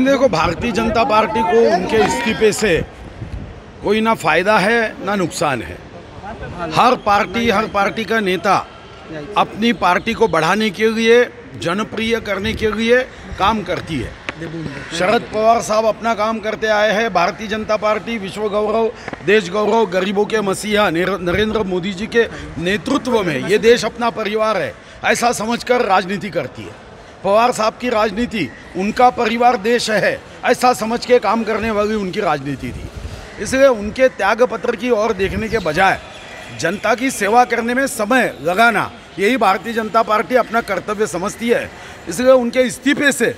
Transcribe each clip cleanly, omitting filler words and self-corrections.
देखो, भारतीय जनता पार्टी को उनके इस्तीफे से कोई ना फायदा है ना नुकसान है। हर पार्टी का नेता अपनी पार्टी को बढ़ाने के लिए, जनप्रिय करने के लिए काम करती है। शरद पवार साहब अपना काम करते आए हैं। भारतीय जनता पार्टी विश्व गौरव, देश गौरव, गरीबों के मसीहा नरेंद्र मोदी जी के नेतृत्व में ये देश अपना परिवार है ऐसा समझकर राजनीति करती है। पवार साहब की राजनीति उनका परिवार देश है ऐसा समझ के काम करने वाली उनकी राजनीति थी। इसलिए उनके त्याग पत्र की ओर देखने के बजाय जनता की सेवा करने में समय लगाना, यही भारतीय जनता पार्टी अपना कर्तव्य समझती है। इसलिए उनके इस्तीफे से,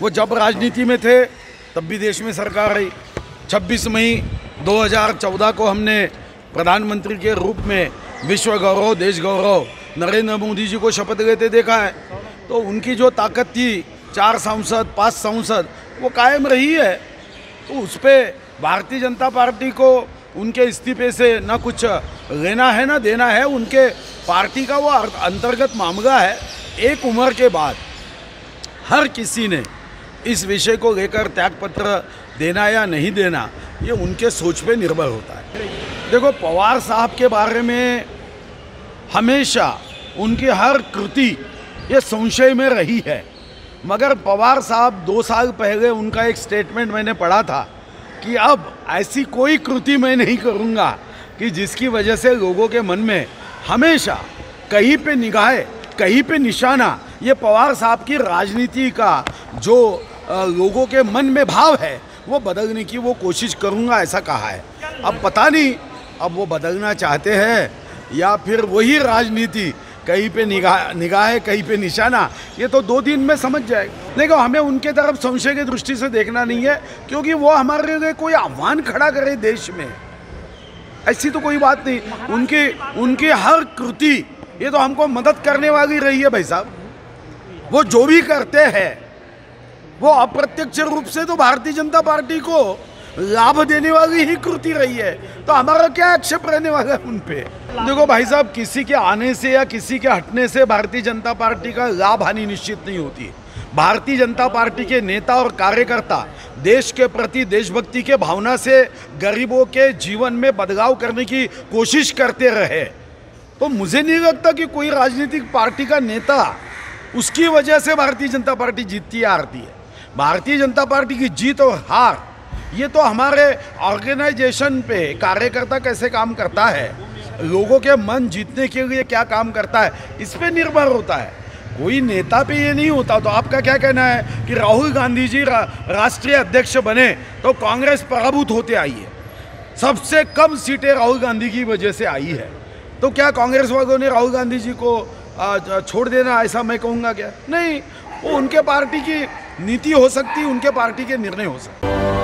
वो जब राजनीति में थे तब भी देश में सरकार रही। 26 मई 2014 को हमने प्रधानमंत्री के रूप में विश्व गौरव, देश गौरव नरेंद्र मोदी जी को शपथ लेते देखा है। तो उनकी जो ताकत थी, 4 सांसद 5 सांसद, वो कायम रही है। तो उस पर भारतीय जनता पार्टी को उनके इस्तीफे से ना कुछ लेना है ना देना है। उनके पार्टी का वो अंतर्गत मामला है। एक उम्र के बाद हर किसी ने इस विषय को लेकर त्यागपत्र देना या नहीं देना, ये उनके सोच पे निर्भर होता है। देखो, पवार साहब के बारे में हमेशा उनकी हर कृति ये संशय में रही है। मगर पवार साहब 2 साल पहले उनका एक स्टेटमेंट मैंने पढ़ा था कि अब ऐसी कोई कृति मैं नहीं करूँगा कि जिसकी वजह से लोगों के मन में हमेशा कहीं पे निगाहें, कहीं पे निशाना, ये पवार साहब की राजनीति का जो लोगों के मन में भाव है वो बदलने की वो कोशिश करूँगा ऐसा कहा है। अब पता नहीं अब वो बदलना चाहते हैं या फिर वही राजनीति, कहीं पे निगाह कहीं पे निशाना, ये तो 2 दिन में समझ जाएगा। देखो, हमें उनके तरफ संशय की दृष्टि से देखना नहीं है, क्योंकि वो हमारे लिए कोई आह्वान खड़ा करे देश में, ऐसी तो कोई बात नहीं। उनकी हर कृति ये तो हमको मदद करने वाली रही है भाई साहब। वो जो भी करते हैं वो अप्रत्यक्ष रूप से तो भारतीय जनता पार्टी को लाभ देने वाली ही कृति रही है। तो हमारा क्या आक्षेप रहने वाला है उन पे? देखो भाई साहब, किसी के आने से या किसी के हटने से भारतीय जनता पार्टी का लाभ हानि निश्चित नहीं होती। भारतीय जनता पार्टी के नेता और कार्यकर्ता देश के प्रति देशभक्ति के भावना से गरीबों के जीवन में बदलाव करने की कोशिश करते रहे। तो मुझे नहीं लगता कि कोई राजनीतिक पार्टी का नेता उसकी वजह से भारतीय जनता पार्टी जीतती या हारती है। भारतीय जनता पार्टी की जीत और हार ये तो हमारे ऑर्गेनाइजेशन पे कार्यकर्ता कैसे काम करता है, लोगों के मन जीतने के लिए क्या काम करता है, इस पे निर्भर होता है। कोई नेता पे ये नहीं होता। तो आपका क्या कहना है कि राहुल गांधी जी राष्ट्रीय अध्यक्ष बने तो कांग्रेस पराभूत होते आई है? सबसे कम सीटें राहुल गांधी की वजह से आई है। तो क्या कांग्रेस वालों ने राहुल गांधी जी को छोड़ देना, ऐसा मैं कहूँगा क्या? नहीं, वो उनके पार्टी की नीति हो सकती है, उनके पार्टी के निर्णय हो सकते हैं।